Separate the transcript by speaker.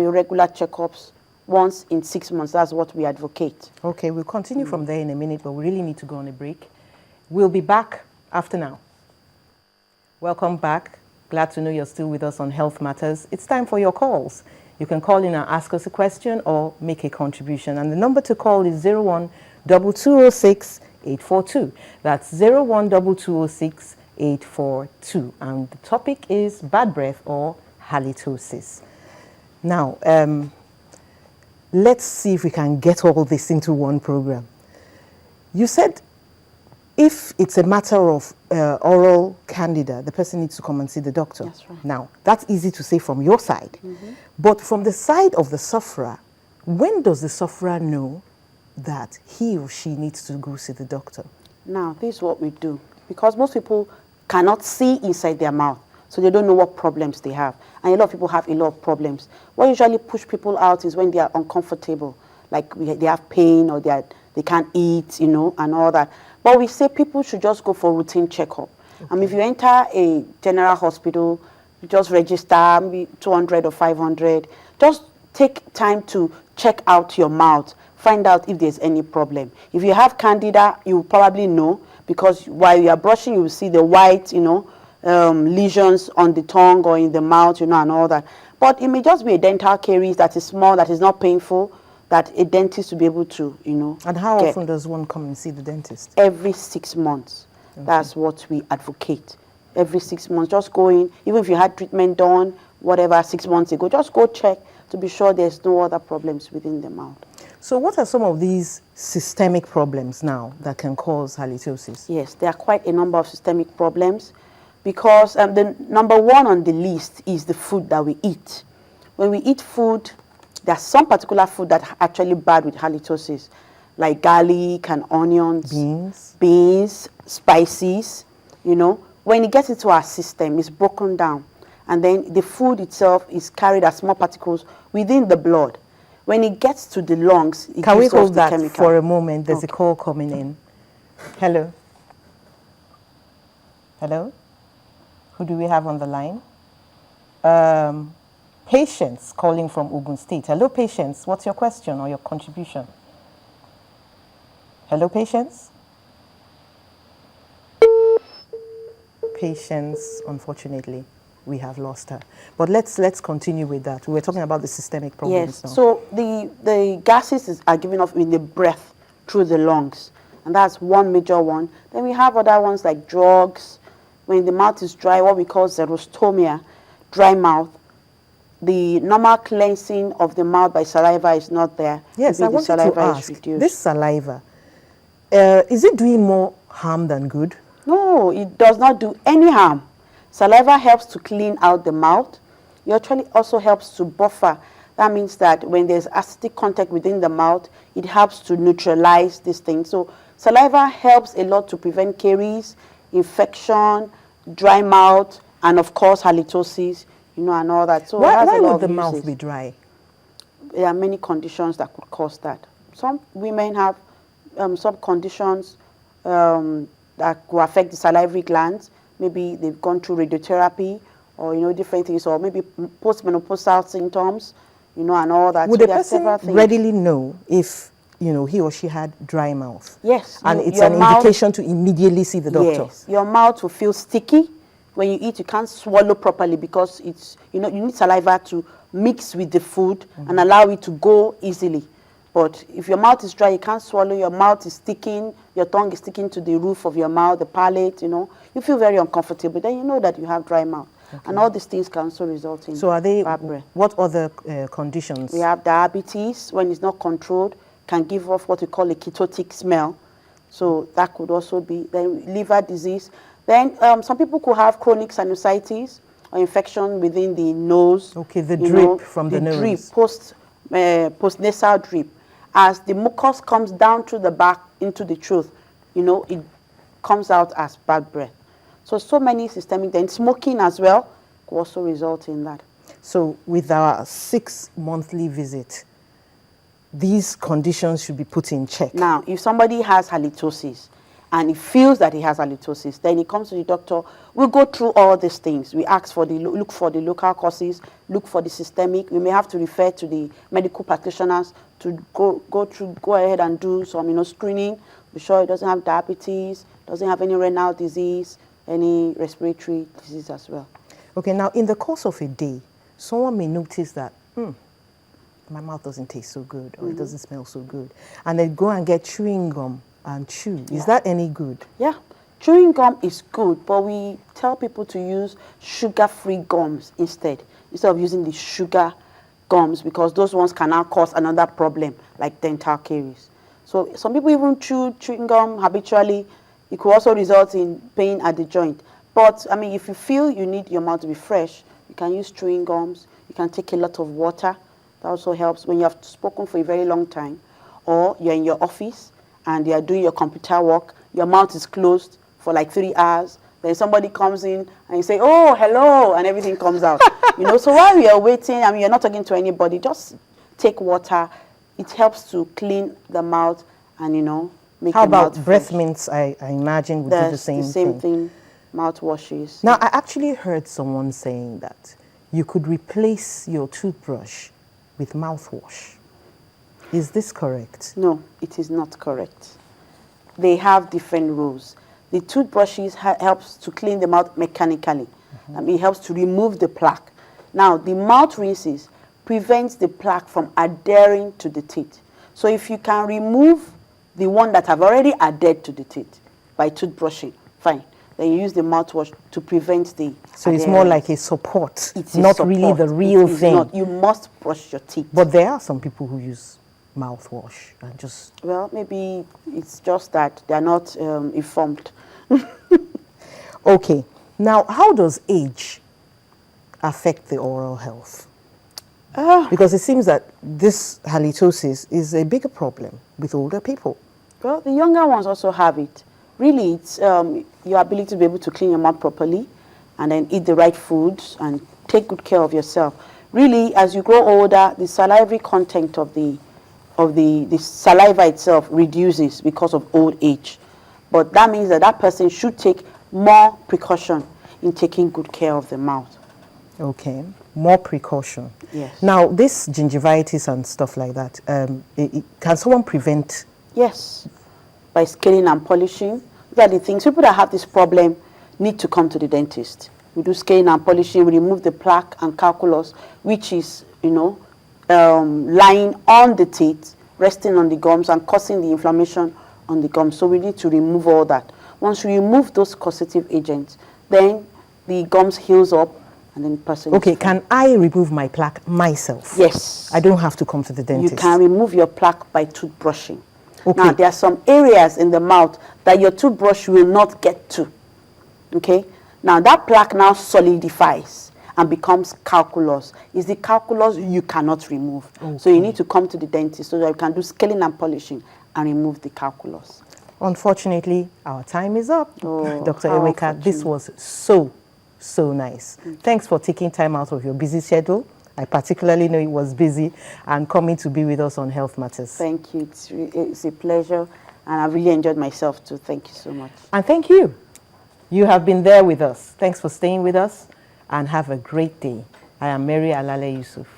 Speaker 1: your regular checkups once in 6 months. That's what we advocate.
Speaker 2: Okay, we'll continue from there in a minute, but we really need to go on a break. We'll be back after now. Welcome back. Glad to know you're still with us on Health Matters. It's time for your calls. You can call in and ask us a question or make a contribution. And the number to call is 01-2206-842. That's 01-2206-842. And the topic is bad breath or halitosis. Now, let's see if we can get all this into one program. You said if it's a matter of oral candida, the person needs to come and see the doctor.
Speaker 1: That's right.
Speaker 2: Now, that's easy to say from your side. But from the side of the sufferer, when does the sufferer know that he or she needs to go see the doctor?
Speaker 1: Now, this is what we do. Because most people cannot see inside their mouth, so they don't know what problems they have. And a lot of people have a lot of problems. What usually push people out is when they are uncomfortable, like they have pain or they can't eat, and all that. But we say people should just go for routine checkup. Okay. If you enter a general hospital, you just register, maybe 200 or 500. Just take time to check out your mouth, find out if there's any problem. If you have candida, you probably know, because while you are brushing, you will see the white, lesions on the tongue or in the mouth, and all that. But it may just be a dental caries that is small, that is not painful, that a dentist will be able to,
Speaker 2: And how often does one come and see the dentist?
Speaker 1: Every 6 months. Okay. That's what we advocate. Every 6 months, just go in. Even if you had treatment done, whatever, 6 months ago, just go check to be sure there's no other problems within the mouth.
Speaker 2: So what are some of these systemic problems now that can cause halitosis?
Speaker 1: Yes, there are quite a number of systemic problems, because the number one on the list is the food that we eat. When we eat food, there's some particular food that are actually bad with halitosis, like garlic and onions, beans, spices. When it gets into our system, it's broken down. And then the food itself is carried as small particles within the blood. When it gets to the lungs, it
Speaker 2: Can we
Speaker 1: gives us
Speaker 2: hold
Speaker 1: the
Speaker 2: that
Speaker 1: chemical.
Speaker 2: for a moment? There's a call coming in. Hello? Hello? Who do we have on the line? Patience calling from Ogun State. Hello, Patience. What's your question or your contribution? Hello, Patience? Patience, unfortunately, we have lost her. But let's continue with that. We were talking about the systemic problems now.
Speaker 1: So the gases are given off in the breath through the lungs. And that's one major one. Then we have other ones like drugs. When the mouth is dry, what we call xerostomia, dry mouth. The normal cleansing of the mouth by saliva is not there.
Speaker 2: Yes, I wanted to ask, this saliva, is it doing more harm than good?
Speaker 1: No, it does not do any harm. Saliva helps to clean out the mouth. It actually also helps to buffer. That means that when there's acidic contact within the mouth, it helps to neutralize this thing. So saliva helps a lot to prevent caries, infection, dry mouth, and of course halitosis, and all that. So
Speaker 2: why would the mouth be dry?
Speaker 1: There are many conditions that could cause that. Some women have some conditions that could affect the salivary glands. Maybe they've gone through radiotherapy, or different things, or maybe postmenopausal symptoms, and all that.
Speaker 2: Would a person readily know if he or she had dry mouth?
Speaker 1: Yes.
Speaker 2: And it's an indication to immediately see the doctor.
Speaker 1: Yes. Your mouth will feel sticky. When you eat, you can't swallow properly because it's, you need saliva to mix with the food and allow it to go easily. But if your mouth is dry, you can't swallow, your mouth is sticking, your tongue is sticking to the roof of your mouth, the palate, you feel very uncomfortable. Then you know that you have dry mouth. Okay. And all these things can also result in bad breath.
Speaker 2: What other conditions?
Speaker 1: We have diabetes. When it's not controlled, can give off what we call a ketotic smell. So that could also be. Then liver disease. Then some people could have chronic sinusitis or infection within the nose.
Speaker 2: Okay, the drip from the nose.
Speaker 1: The drip, post-nasal drip. As the mucus comes down through the back into the throat, it comes out as bad breath. So many systemic. Then smoking as well could also result in that.
Speaker 2: So with our 6 monthly visit, these conditions should be put in check.
Speaker 1: Now, if somebody has halitosis and he feels that he has halitosis, then he comes to the doctor. We'll go through all these things. We ask for look for the local causes, look for the systemic. We may have to refer to the medical practitioners to go ahead and do some screening. Be sure he doesn't have diabetes, doesn't have any renal disease, any respiratory disease as well.
Speaker 2: Okay, now in the course of a day, someone may notice that my mouth doesn't taste so good, or it doesn't smell so good, and they go and get chewing gum and chew. Is that any good?
Speaker 1: Yeah, chewing gum is good, but we tell people to use sugar-free gums instead of using the sugar gums, because those ones can now cause another problem like dental caries. So some people even chew chewing gum habitually. It could also result in pain at the joint. But I mean, if you feel you need your mouth to be fresh, you can use chewing gums. You can take a lot of water. That also helps when you have spoken for a very long time, or you're in your office and you are doing your computer work. Your mouth is closed for like 3 hours. Then somebody comes in and you say, "Oh, hello," and everything comes out. So while you're waiting, I mean, you're not talking to anybody, just take water. It helps to clean the mouth and, make
Speaker 2: How
Speaker 1: the mouth
Speaker 2: about breath
Speaker 1: fresh.
Speaker 2: mints? I imagine would do the same
Speaker 1: thing. Mouthwashes.
Speaker 2: Now, I actually heard someone saying that you could replace your toothbrush with mouthwash. Is this correct?
Speaker 1: No, it is not correct. They have different rules. The toothbrushes helps to clean the mouth mechanically. It helps to remove the plaque. Now, the mouth rinses prevents the plaque from adhering to the teeth. So if you can remove the one that have already adhered to the teeth by toothbrushing, fine. Then you use the mouthwash to prevent the
Speaker 2: So it's more like a support,
Speaker 1: it's
Speaker 2: not
Speaker 1: support.
Speaker 2: really the real thing.
Speaker 1: Not. You must brush your teeth.
Speaker 2: But there are some people who use mouthwash and just...
Speaker 1: Well, maybe it's just that they're not informed.
Speaker 2: Okay. Now, how does age affect the oral health? Because it seems that this halitosis is a bigger problem with older people.
Speaker 1: Well, the younger ones also have it. Really, it's your ability to be able to clean your mouth properly and then eat the right foods and take good care of yourself. Really, as you grow older, the salivary content of the saliva itself reduces because of old age. But that means that person should take more precaution in taking good care of the mouth.
Speaker 2: Okay, more precaution.
Speaker 1: Yes.
Speaker 2: Now, this gingivitis and stuff like that, can someone prevent?
Speaker 1: Yes, by scaling and polishing. These are the things. People that have this problem need to come to the dentist. We do scaling and polishing. We remove the plaque and calculus, which is, lying on the teeth, resting on the gums and causing the inflammation on the gums. So we need to remove all that. Once we remove those causative agents, then the gums heals up and then the person...
Speaker 2: Okay, can I remove my plaque myself?
Speaker 1: Yes.
Speaker 2: I don't have to come to the dentist?
Speaker 1: You can remove your plaque by toothbrushing.
Speaker 2: Okay.
Speaker 1: Now, there are some areas in the mouth that your toothbrush will not get to. Okay? Now, that plaque now solidifies and becomes calculus. It's the calculus you cannot remove. Okay. So you need to come to the dentist so that you can do scaling and polishing and remove the calculus.
Speaker 2: Unfortunately, our time is up.
Speaker 1: Oh,
Speaker 2: Dr. Eweka, this was so nice. Thanks for taking time out of your busy schedule. I particularly know it was busy, and coming to be with us on Health Matters.
Speaker 1: Thank you. It's a pleasure, and I really enjoyed myself too. Thank you so much.
Speaker 2: And thank you. You have been there with us. Thanks for staying with us, and have a great day. I am Mary Alale Yusuf.